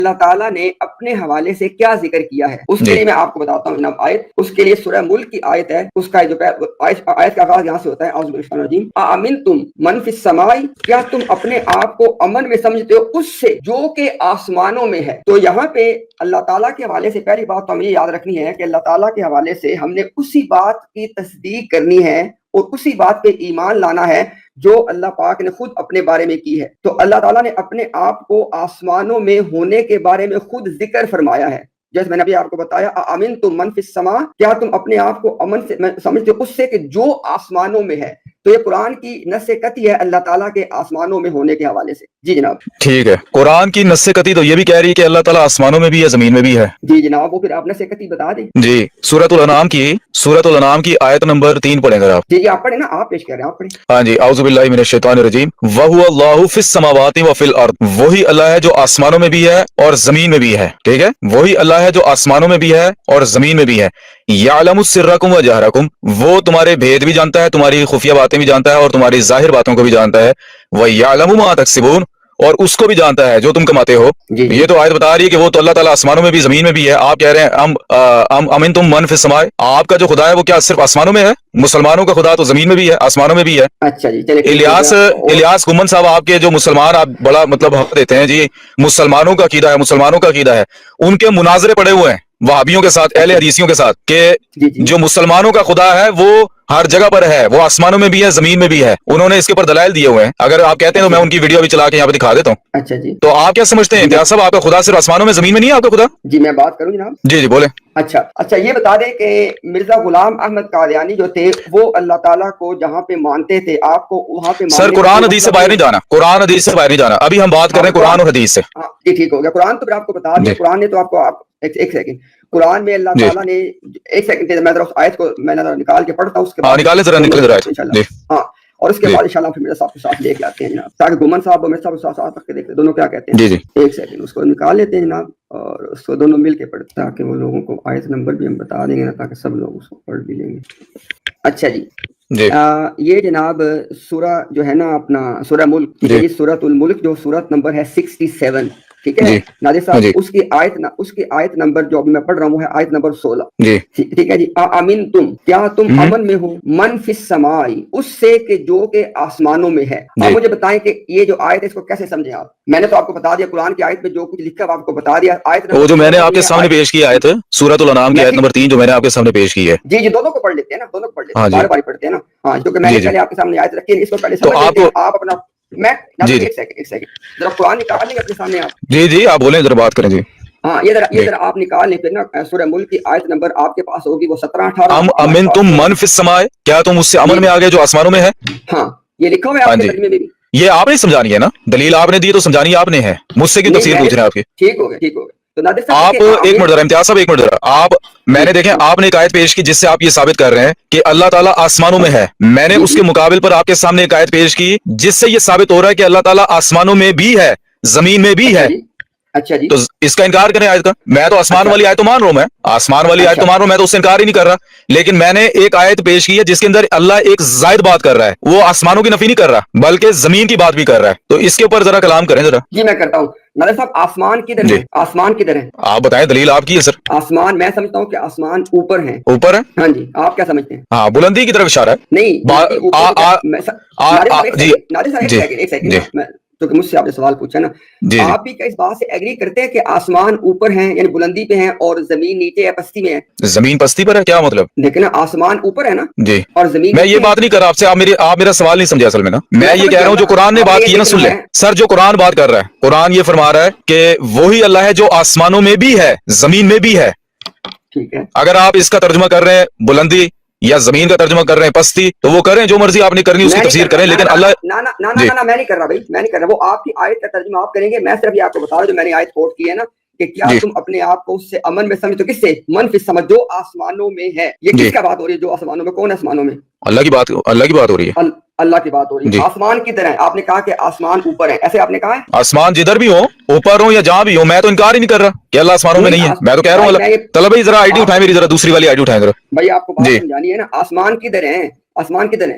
اللہ تعالیٰ نے اپنے حوالے سے کیا ذکر کیا ہے اس کے لیے میں آپ کو بتاتا ہوں جناب آیت. اس کے لیے سورہ ملک کی آیت ہے, اس کا جو آیت کا آغاز یہاں سے ہوتا ہے, اعوذ باللہ من الشیطان الرجیم, اَأَمِنْتُمْ مَنْ فِی السَّمَاءِ, کیا تم اپنے آپ کو امن میں سمجھتے ہو اس سے جو کہ آسمانوں میں ہے. تو یہاں پہ اللہ تعالیٰ کے حوالے سے پہلی بات تو ہمیں یہ یاد رکھنی ہے کہ اللہ تعالیٰ کے حوالے سے ہم نے اسی بات کی تصدیق کرنی ہے اور اسی بات پہ ایمان لانا ہے جو اللہ پاک نے خود اپنے بارے میں کی ہے. تو اللہ تعالیٰ نے اپنے آپ کو آسمانوں میں ہونے کے بارے میں خود ذکر فرمایا ہے, جیسے میں نے ابھی آپ کو بتایا اَأَمِنْتُمْ مَنْ فِی السَّمَاءِ, کیا تم اپنے آپ کو امن سے سمجھتے ہو اس سے کہ جو آسمانوں میں ہے. تو یہ قرآن کی نص قطعی ہے اللہ تعالیٰ کے آسمانوں میں ہونے کے حوالے سے. جی جناب. ٹھیک ہے, قرآن کی نص قطعی تو یہ بھی کہہ رہی ہے کہ اللہ تعالیٰ آسمانوں میں بھی ہے, زمین میں بھی ہے. جی جناب, وہ پھر آپ نص قطعی بتا دیں. جی, سورۃ الانعام کی آیت نمبر 3 پڑھیں گے آپ. جی آپ پڑھیں نا, آپ پیش کر رہے ہیں, آپ پڑھیں. ہاں جی, اعوذ باللہ من الشیطان الرجیم, وَهُوَ اللَّهُ فِی السَّمَاوَاتِ وَفِی الْأَرْضِ, وہی اللہ ہے جو آسمانوں میں بھی ہے اور زمین میں بھی ہے. ٹھیک ہے, وہی اللہ ہے جو آسمانوں میں بھی ہے اور زمین میں بھی ہے. یعلم سرکم و جہرکم, وہ تمہارے بھید بھی جانتا ہے, تمہاری خفیہ باتیں بھی جانتا ہے اور تمہاری ظاہر باتوں کو بھی جانتا ہے. وَیعلم ما تکسبون, اور اس کو بھی جانتا ہے جو تم کماتے ہو. یہ تو آیت بتا رہی ہے کہ وہ تو اللہ تعالیٰ آسمانوں میں بھی زمین میں بھی ہے. آپ کہہ رہے ہیں امنتم من فی السماء, آپ کا جو خدا ہے وہ کیا صرف آسمانوں میں ہے؟ مسلمانوں کا خدا تو زمین میں بھی ہے, آسمانوں میں بھی ہے. اچھا جی, الیاس گمن صاحب, آپ کے جو مسلمان آپ بڑا مطلب حق دیتے ہیں جی, مسلمانوں کا عقیدہ ہے, مسلمانوں کا عقیدہ ہے, ان کے مناظرے پڑے ہوئے ہیں وہابیوں کے ساتھ, اہل حدیثیوں کے ساتھ, کہ جو مسلمانوں کا خدا ہے وہ ہر جگہ پر ہے, وہ آسمانوں میں بھی ہے, زمین میں بھی ہے. انہوں نے اس کے اوپر دلائل دیے ہوئے ہیں. اگر آپ کہتے ہیں تو میں ان کی ویڈیو بھی چلا کے یہاں پہ دکھا دیتا ہوں. اچھا جی, تو آپ کیا سمجھتے ہیں امتیاز صاحب, آپ کا خدا صرف آسمانوں میں زمین میں نہیں ہے آپ کا خدا؟ جی میں بات کروں جناب. جی بولیں. اچھا یہ بتا دیں کہ مرزا غلام احمد قادیانی جو تھے وہ اللہ تعالیٰ کو جہاں پہ مانتے تھے, آپ کو وہاں پہ سر قرآن حدیث سے باہر نہیں جانا, قرآن حدیث سے باہر نہیں جانا, ابھی ہم بات کر رہے ہیں قرآن اور حدیث سے. جی ٹھیک ہو گیا. قرآن تو پھر آپ کو بتا دیا, قرآن نے تو آپ کو ایک سیکنڈ, قرآن میں اللہ تعالیٰ نے, ایک سیکنڈ میں ذرا اس آیت کو میں نکال کے پڑھتا ہوں, اس کے بعد نکالے ذرا انشاءاللہ. ہاں, اور اس کے بعد انشاءاللہ پھر میرے صاحب کے ساتھ لے کے آتے ہیں جناب, تاکہ گمن صاحب اور میرے صاحب ساتھ رکھ کے دیکھتے دونوں کیا کہتے ہیں. ایک سیکنڈ اس کو نکال لیتے ہیں جناب, اور اس کو دونوں مل کے پڑھتے تاکہ وہ لوگوں کو آیت نمبر بھی ہم بتا دیں گے نا, تاکہ سب لوگ اس کو پڑھ بھی لیں گے. اچھا جی, یہ جناب سورہ جو ہے نا اپنا سورہ ملک, یہ سورۃ الملک جو سورت نمبر ہے 67, ٹھیک ہے نادر صاحب, اس کی آیت نمبر جو ابھی میں پڑھ رہا ہوں ہے آیت نمبر 16. ٹھیک ہے جی, اَأَمِنْتُمْ, کیا تم امن میں ہو, من فی السماء, اس سے کہ جو کہ آسمانوں میں ہے. آپ مجھے بتائیں کہ یہ جو آیت ہے اس کو کیسے سمجھیں آپ. میں نے تو آپ کو بتا دیا قرآن کی آیت میں جو کچھ لکھا ہے آپ کو بتا دیا. آیت وہ جو میں نے آپ کے سامنے پیش کی آیت ہے سورۃ الانعام کی آیت نمبر 3 جو میں نے آپ کے سامنے پیش کی ہے. جی دونوں کو پڑھ لیتے ہیں نا, دونوں کو پڑھ لیتے ہیں, بار بار پڑھتے ہیں نا. ہاں, کیونکہ میں نے پہلے آپ کے سامنے آیت رکھی ہے, اس کو پہلے سمجھ لیتے ہیں آپ اپنا. میں ایک سیکنڈ ذرا قرآن نکال لیں گے اپنے سامنے آپ. جی آپ بولیں, ذرا بات کریں. جی ہاں, یہ ذرا آپ نکال لیں پھر نا, سورہ ملک کی آیت نمبر آپ کے پاس ہوگی وہ 17-18. امنتم من فی السماء, کیا تم اس سے امن میں آ گئے جو آسمانوں میں ہے. ہاں, یہ لکھا ہوا ہے آپ کے ترجمے میں بھی. یہ آپ نے سمجھانی ہے نا, دلیل آپ نے دی تو سمجھانی آپ نے ہے, مجھ سے کی تفسیر پوچھ رہے ہیں آپ کی. ٹھیک ہو گیا. آپ ایک منٹ ذرا امتیاز صاحب, ایک منٹ ذرا آپ, میں نے دیکھیں آپ نے ایک آیت پیش کی جس سے آپ یہ ثابت کر رہے ہیں کہ اللہ تعالیٰ آسمانوں میں ہے. میں نے اس کے مقابل پر آپ کے سامنے ایک آیت پیش کی جس سے یہ ثابت ہو رہا ہے کہ اللہ تعالیٰ آسمانوں میں بھی ہے, زمین میں بھی ہے. اچھا جی, تو اس کا انکار کریں آیت کا. میں تو آسمان والی آیت تو مان رہا ہوں, میں آسمان والی آیت تو مان رہا ہوں, میں تو اس سے انکار ہی نہیں کر رہا. لیکن میں نے ایک آیت پیش کی ہے جس کے اندر اللہ ایک زائد بات کر رہا ہے, وہ آسمانوں کی نفی نہیں کر رہا بلکہ زمین کی بات بھی کر رہا ہے. تو اس کے اوپر ذرا کلام کریں ذرا. جی میں کرتا ہوں. نادر صاحب, آسمان کدھر ہے, آسمان کدھر ہے, آپ بتائیں, دلیل آپ کی ہے سر. آسمان میں سمجھتا ہوں کہ آسمان اوپر ہے. اوپر ہے, ہاں جی, آپ کیا سمجھتے ہیں. ہاں, بلندی کی طرف اشارہ ہے. نہیں, ایک سیکنڈ, کیونکہ مجھ سے آپ نے سوال پوچھا نا, آپ بھی کیا اس بات سے ایگری کرتے ہیں کہ آسمان اوپر ہیں یعنی بلندی پہ ہیں اور زمین نیچے ہے, پستی میں ہے. زمین پستی پر ہے, کیا مطلب. لیکن آسمان اوپر ہے نا. جی, اور زمین, میں یہ بات نہیں کر رہا آپ سے, آپ میرا سوال نہیں سمجھا اصل میں نا. میں یہ کہہ رہا ہوں جو قرآن نے بات کی ہے نا, سن لیں سر, جو قرآن بات کر رہا ہے, قرآن یہ فرما رہا ہے کہ وہی اللہ ہے جو آسمانوں میں بھی ہے, زمین میں بھی ہے. ٹھیک ہے, اگر آپ اس کا ترجمہ کر رہے ہیں بلندی یا زمین کا ترجمہ کر رہے ہیں پستی, تو وہ کریں, جو مرضی آپ نے کرنی اس کی تفسیر کریں, لیکن اللہ میں نہیں کر رہا بھائی, میں نہیں کر رہا. وہ آپ کی آیت کا ترجمہ آپ کریں گے, میں صرف یہ آپ کو بتا رہا ہوں جو میں نے آیت کوٹ کی ہے نا, کہ کیا تم اپنے آپ کو اس سے امن میں سمجھتے ہو. کس سے, من فی السماء, جو آسمانوں میں ہے. یہ کس کا بات ہو رہی ہے جو آسمانوں میں, کون ہے آسمانوں میں. اللہ کی بات ہو رہی ہے. اللہ کی بات ہو رہی ہے. آسمان کدھر ہے, آپ نے کہا کہ آسمان اوپر ہے, ایسے آپ نے کہا ہے. آسمان جدھر بھی ہو, اوپر ہو یا جہاں بھی ہو, میں تو انکار ہی نہیں کر رہا کہ اللہ آسمانوں میں نہیں ہے. میں تو کہہ رہا ہوں, چلو بھائی ذرا آئی ڈی اٹھائیں, میری ذرا دوسری والی آئی ڈی اٹھائیں ذرا. بھائی آپ کو بات سمجھانی ہے نا, آسمان کدھر ہے, آسمان کدھر ہے.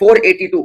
482।